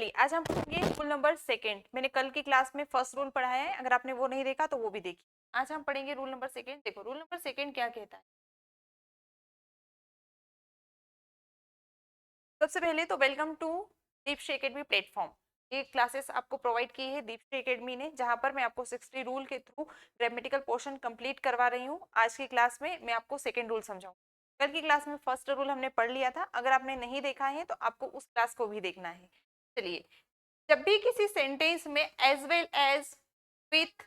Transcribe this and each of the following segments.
चलिए आज हम पढ़ेंगे रूल नंबर सेकेंड। मैंने कल की क्लास में फर्स्ट रूल पढ़ाया है, अगर आपने वो नहीं देखा तो वो भी देखिए। आज हम पढ़ेंगे रूल नंबर सेकेंड। देखो रूल नंबर सेकेंड क्या कहता है। सबसे पहले तो welcome to Deepshree academy platform. ये क्लासेस आपको प्रोवाइड की है दीपश्री एकेडमी ने, जहां पर मैं आपको 60 रूल के थ्रू ग्रामेटिकल पोर्शन कंप्लीट करवा रही हूँ। आज की क्लास में मैं आपको सेकेंड रूल समझाऊँ। कल की क्लास में फर्स्ट रूल हमने पढ़ लिया था, अगर आपने नहीं देखा है तो आपको उस क्लास को भी देखना है। चलिए, जब भी किसी सेंटेंस में as well as, with,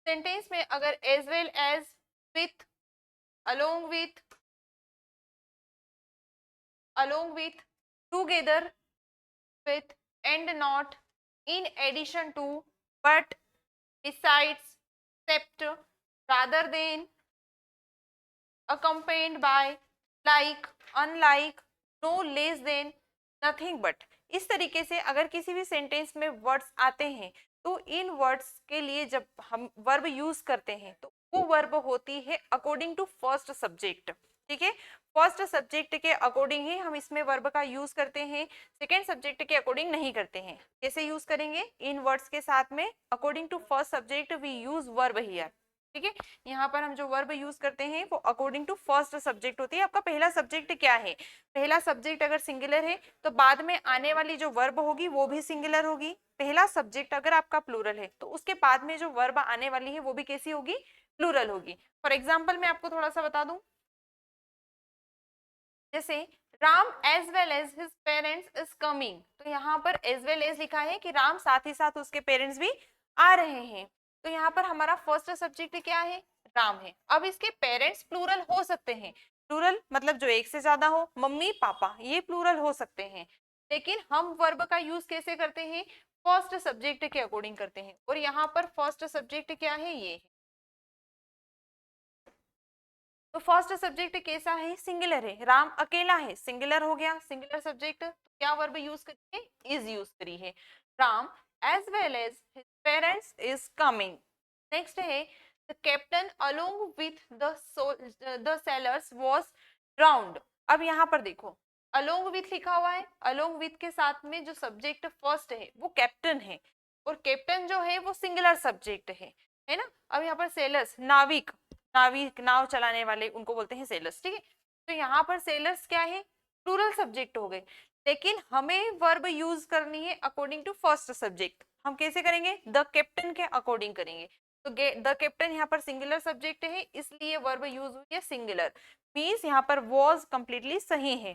sentence में अगर as well as, with, along with, together with, and not, in addition to, but, besides, except, rather than, accompanied by, like, unlike, no less than, nothing but, इस तरीके से अगर किसी भी sentence में words आते हैं तो इन वर्ड्स के लिए जब हम वर्ब यूज करते हैं तो वो वर्ब होती है अकॉर्डिंग टू फर्स्ट सब्जेक्ट। ठीक है, फर्स्ट सब्जेक्ट के अकॉर्डिंग ही हम इसमें वर्ब का यूज करते हैं, सेकेंड सब्जेक्ट के अकॉर्डिंग नहीं करते हैं। कैसे यूज करेंगे? इन वर्ड्स के साथ में according to first subject we use verb here. ठीक है, यहाँ पर हम जो वर्ब यूज करते हैं वो अकॉर्डिंग टू फर्स्ट सब्जेक्ट होती है। आपका पहला सब्जेक्ट क्या है? पहला सब्जेक्ट अगर सिंगुलर है तो बाद में आने वाली जो वर्ब होगी वो भी सिंगुलर होगी। पहला सब्जेक्ट अगर आपका प्लूरल है तो उसके बाद में जो वर्ब आने वाली है वो भी कैसी होगी? प्लूरल होगी। फॉर एग्जाम्पल मैं आपको थोड़ा सा बता दूं, जैसे Ram as well as his parents is coming, तो यहाँ पर एज वेल एज लिखा है कि राम साथ ही साथ उसके पेरेंट्स भी आ रहे हैं। तो यहाँ पर हमारा फर्स्ट सब्जेक्ट क्या है? राम है। अब इसके पेरेंट्स प्लूरल हो सकते हैं, प्लूरल मतलब जो एक से ज्यादा हो, मम्मी पापा, ये प्लूरल हो सकते हैं। लेकिन हम वर्ब का यूज कैसे करते हैं? फर्स्ट सब्जेक्ट के अकॉर्डिंग करते हैं। और यहाँ पर फर्स्ट सब्जेक्ट क्या है? ये है। तो फर्स्ट सब्जेक्ट कैसा है? सिंगुलर है। राम अकेला है, सिंगुलर हो गया, सिंगुलर सब्जेक्ट। तो क्या वर्ब यूज करी है? इज यूज करी है। Ram as well as his parents is coming. Next है the captain along with the sailors was drowned. अब यहाँ पर देखो, अलोंग विथ लिखा हुआ है, अलोंग विथ के साथ में जो सब्जेक्ट फर्स्ट है वो कैप्टन है, और कैप्टन जो है वो सिंगुलर सब्जेक्ट है ना। अब यहाँ पर सेलर्स, नाविक, नाविक नाव चलाने वाले, उनको बोलते हैं सेलर्स। ठीक है, तो यहाँ पर सेलर्स क्या है? प्लूरल सब्जेक्ट हो गए। लेकिन हमें वर्ब यूज करनी है अकॉर्डिंग टू फर्स्ट सब्जेक्ट। हम कैसे करेंगे? द कैप्टन के अकॉर्डिंग करेंगे। तो द कैप्टन यहाँ पर सिंगुलर सब्जेक्ट है, इसलिए वर्ब यूज हुई है सिंगुलर, मीन्स यहाँ पर वॉज कंप्लीटली सही है।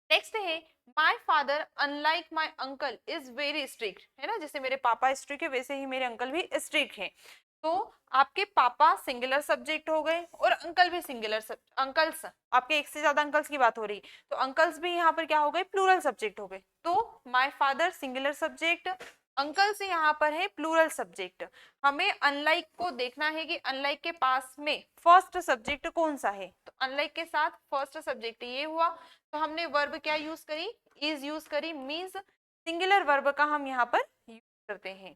नेक्स्ट है my father unlike my uncle is very strict, है ना। जैसे मेरे पापा स्ट्रिक्ट है वैसे ही मेरे अंकल भी स्ट्रिक्ट हैं। तो आपके पापा सिंगुलर सब्जेक्ट हो गए और अंकल भी सिंगुलर अंकल्स, आपके एक से ज्यादा अंकल्स की बात हो रही, तो अंकल्स भी यहाँ पर क्या हो गए? प्लूरल सब्जेक्ट हो गए। तो my father singular subject, uncle से यहाँ पर है प्लूरल सब्जेक्ट। हमें अनलाइक को देखना है कि अनलाइक के पास में फर्स्ट सब्जेक्ट कौन सा है। तो अनलाइक के साथ फर्स्ट सब्जेक्ट ये हुआ, तो हमने वर्ब क्या यूज करी? इज यूज करी, मींस सिंगुलर वर्ब का हम यहाँ पर यूज करते हैं।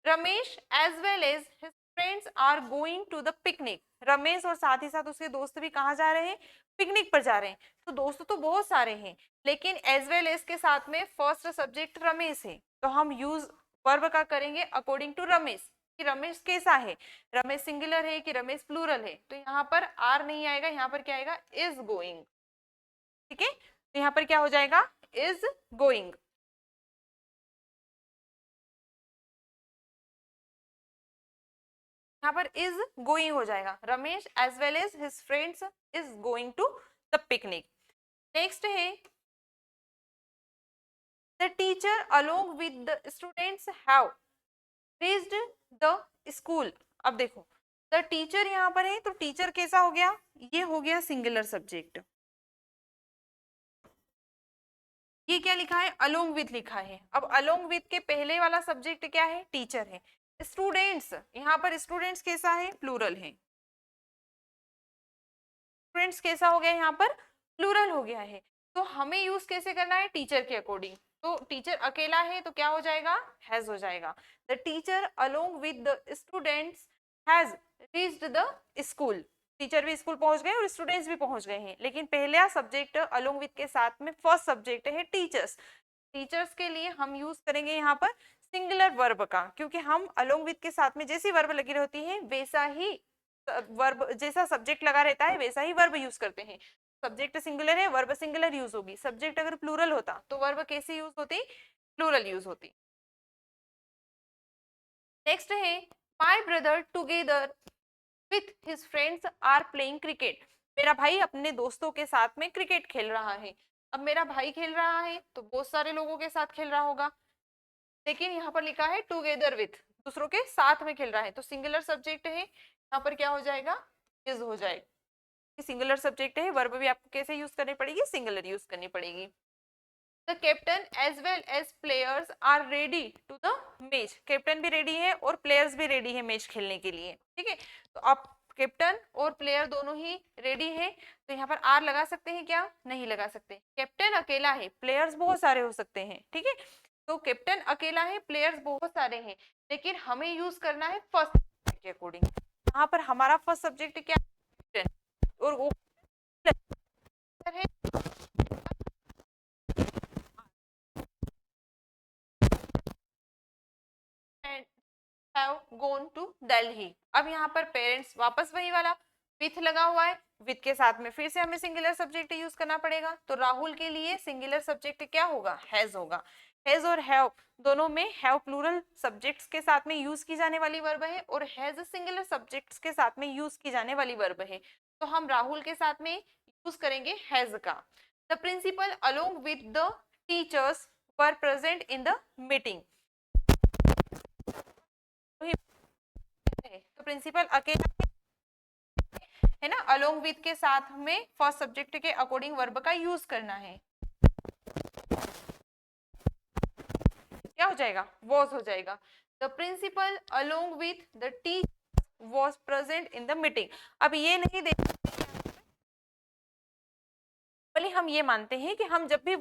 Ramesh as well as his friends are going to the picnic. Ramesh और साथ ही साथ उसके दोस्त भी कहाँ जा रहे हैं? पिकनिक पर जा रहे हैं। तो दोस्त तो बहुत सारे हैं, लेकिन एज वेल एज के साथ में फर्स्ट सब्जेक्ट रमेश है, तो हम यूज वर्ब का करेंगे अकॉर्डिंग टू रमेश, कि रमेश कैसा है, रमेश सिंगुलर है कि रमेश प्लूरल है। तो यहाँ पर आर नहीं आएगा, यहाँ पर क्या आएगा? Is going. ठीक है, तो यहाँ पर क्या हो जाएगा? Is going. यहाँ पर इज गोइंग हो जाएगा। Ramesh as well as his friends is going to the picnic. Next है the teacher along with the students have reached the school. अब देखो, द टीचर यहाँ पर है, तो टीचर कैसा हो गया? ये हो गया सिंगुलर सब्जेक्ट। ये क्या लिखा है? अलोंग विथ लिखा है। अब अलोंग विथ के पहले वाला सब्जेक्ट क्या है? टीचर है। स्टूडेंट्स, यहाँ पर स्टूडेंट्स कैसा है? प्लूरल है। स्टूडेंट्स कैसा हो गया? यहाँ पर प्लूरल हो गया है। तो हमें यूज कैसे करना है? टीचर के अकॉर्डिंग। तो टीचर अकेला है तो क्या हो जाएगा? हैज हो जाएगा। The teacher along with the students has reached the school, teacher भी स्कूल पहुंच गए और स्टूडेंट्स भी पहुंच गए हैं। लेकिन पहला सब्जेक्ट अलोंग विथ के साथ में फर्स्ट सब्जेक्ट है टीचर्स। टीचर्स के लिए हम यूज करेंगे यहाँ पर सिंगुलर वर्ब का, क्योंकि हम अलोंग विथ के साथ में जैसी वर्ब लगी रहती है वैसा ही वर्ब, जैसा सब्जेक्ट लगा रहता है वैसा ही वर्ब यूज करते हैं। सब्जेक्ट सिंगुलर है, वर्ब सिंगुलर यूज होगी। सब्जेक्ट अगर प्लूरल होता तो वर्ब कैसे यूज होती, प्लूरल यूज होती। नेक्स्ट है my brother together with his friends are playing cricket. मेरा भाई अपने दोस्तों के साथ में क्रिकेट खेल रहा है। अब मेरा भाई खेल रहा है तो बहुत सारे लोगों के साथ खेल रहा होगा, लेकिन यहाँ पर लिखा है टुगेदर विथ, दूसरों के साथ में खेल रहा है, तो सिंगुलर सब्जेक्ट है, यहाँ पर क्या हो जाएगा, इज हो जाएगा। सिंगुलर सब्जेक्ट है, वर्ब भी आपको कैसे यूज करनी पड़ेगी, सिंगुलर यूज करनी पड़ेगी। The captain as well as players are ready to the match। Captain भी रेडी है और प्लेयर्स भी रेडी है मैच खेलने के लिए, ठीक है। तो आप कैप्टन और प्लेयर दोनों ही रेडी है, तो यहाँ पर आर लगा सकते हैं क्या, नहीं लगा सकते। कैप्टन अकेला है, प्लेयर्स बहुत सारे हो सकते हैं, ठीक है। तो कैप्टन अकेला है, प्लेयर्स बहुत सारे हैं, लेकिन हमें यूज करना है फर्स्ट सब्जेक्ट के अकॉर्डिंग। यहाँ पर हमारा फर्स्ट सब्जेक्ट क्या है, और वो है have gone to Delhi। अब यहाँ पर पेरेंट्स वापस वही वाला विथ लगा हुआ है, विथ के साथ में फिर से हमें सिंगुलर सब्जेक्ट यूज करना पड़ेगा। तो राहुल के लिए सिंगुलर सब्जेक्ट क्या होगा, हैज होगा। हैज और हैव दोनों में हैव प्लूरल सब्जेक्ट्स के साथ में यूज की जाने वाली वर्ब है, और हैज सिंगुलर सब्जेक्ट्स के साथ में यूज की जाने वाली वर्ब है। तो हम राहुल के साथ में यूज करेंगे हैज का। The principal along with the teachers were present in the meeting. तो प्रिंसिपल अकेला है ना, अलोंग विथ के साथ में फर्स्ट सब्जेक्ट के अकॉर्डिंग वर्ब का यूज करना है, क्या हो जाएगा, वॉज हो जाएगा। The principal along with the teacher was present in the meeting. अब ये नहीं देख, भले हम ये मानते हैं कि हम जब भी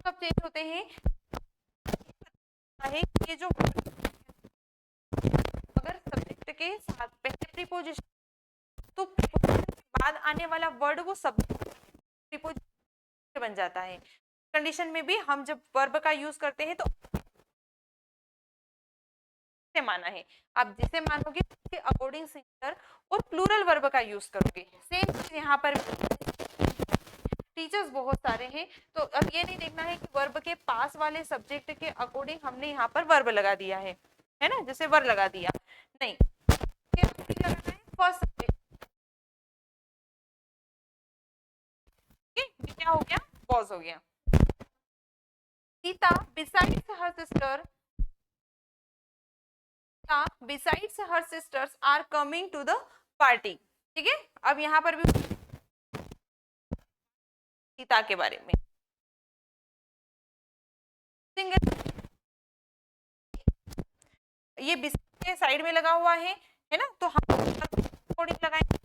कब चेंज होते हैं, ये जो अगर सब्जेक्ट के साथ पहले प्रीपोजिशन, तो प्रीपोजिशन के बाद आने वाला वर्ड वो सब्जेक्ट प्रीपोजिशन बन जाता है। कंडीशन में भी हम जब वर्ब का यूज करते हैं तो माना है, आप जिसे मानोगे उसके अकॉर्डिंग सिंगुलर और प्लूरल वर्ब का यूज करोगे। सेम चीज यहाँ पर टीचर्स बहुत सारे हैं, तो अब ये नहीं देखना है कि वर्ब के पास वाले सब्जेक्ट के अकॉर्डिंग हमने यहाँ पर वर्ब लगा दिया है ना, जैसे वर्ब लगा दिया, नहीं, लगाना है फर्स्ट सब्जेक्ट। क्या हो गया, पॉज हो गया। Sita besides her sisters are coming to the party, ठीक है। अब यहाँ पर भी सीता के बारे में ये के साइड में लगा हुआ है ना, तो हम लगाएंगे।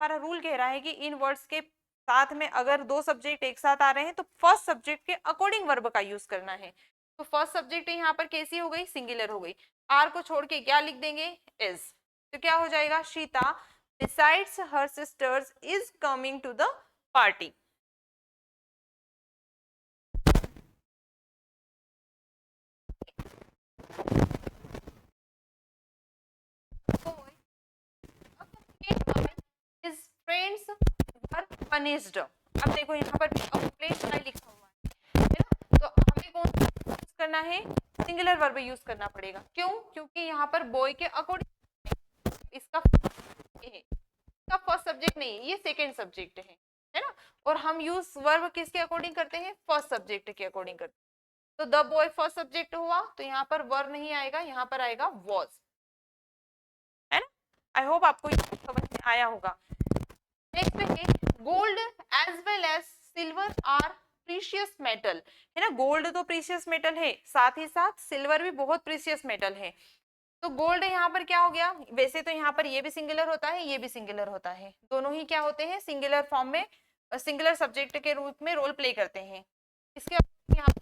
हमारा रूल कह रहा है कि इन वर्ड्स के साथ में अगर दो सब्जेक्ट एक साथ आ रहे हैं तो फर्स्ट सब्जेक्ट के अकॉर्डिंग वर्ब का यूज करना है। तो फर्स्ट सब्जेक्ट यहाँ पर कैसी हो गई, सिंगुलर हो गई। आर को छोड़ के क्या लिख देंगे, इज, तो क्या हो जाएगा, Sita besides her sisters is coming to the party. His friends were punished। अब देखो यहाँ पर लिखा हुआ है ना, तो हमें कौन सा यूज करना है, सिंगुलर वर्ब यूज करना पड़ेगा। क्यों, क्योंकि यहाँ पर बॉय के अकॉर्डिंग इसका फर्स्ट सब्जेक्ट नहीं है, ये सेकेंड सब्जेक्ट है ना, और हम यूज वर्ब किसके अकॉर्डिंग करते हैं, फर्स्ट सब्जेक्ट के अकॉर्डिंग करते हैं। तो द बॉय फर्स्ट सब्जेक्ट हुआ, तो यहाँ पर वर्ब नहीं आएगा, यहाँ पर आएगा वॉज, है ना। आई होप आपको समझ में आया होगा। नेक्स्ट है gold as well as silver are precious metal, है ना। गोल्ड तो प्रीशियस मेटल है, साथ ही साथ सिल्वर भी बहुत प्रीशियस मेटल है। तो गोल्ड यहाँ पर क्या हो गया, वैसे तो यहाँ पर ये भी सिंगुलर होता है, ये भी सिंगुलर होता है, दोनों ही क्या होते हैं, सिंगुलर फॉर्म में, सिंगुलर सब्जेक्ट के रूप में रोल प्ले करते हैं। इसके यहाँ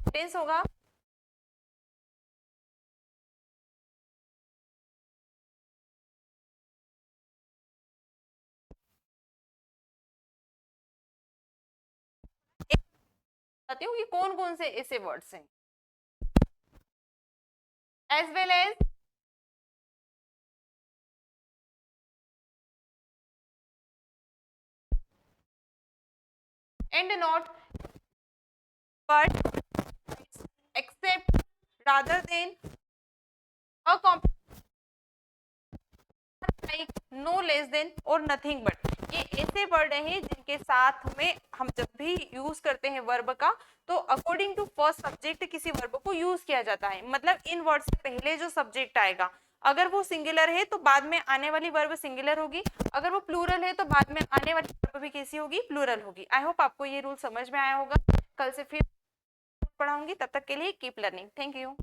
टेंस होगा, बताती हूँ कि कौन कौन से ऐसे वर्ड्स हैं, as well as and not, but, except, rather than, like, no less than और नथिंग बट। ये ऐसे वर्ड हैं जिनके साथ में हम जब भी यूज करते हैं वर्ब का, तो अकॉर्डिंग टू फर्स्ट सब्जेक्ट किसी वर्ब को यूज किया जाता है। मतलब इन वर्ड से पहले जो सब्जेक्ट आएगा, अगर वो सिंगुलर है तो बाद में आने वाली वर्ब सिंगुलर होगी, अगर वो प्लूरल है तो बाद में आने वाली वर्ब भी कैसी होगी, प्लूरल होगी। आई होप आपको ये रूल समझ में आया होगा। कल से फिर पढ़ाऊंगी, तब तक के लिए कीप लर्निंग। Thank you.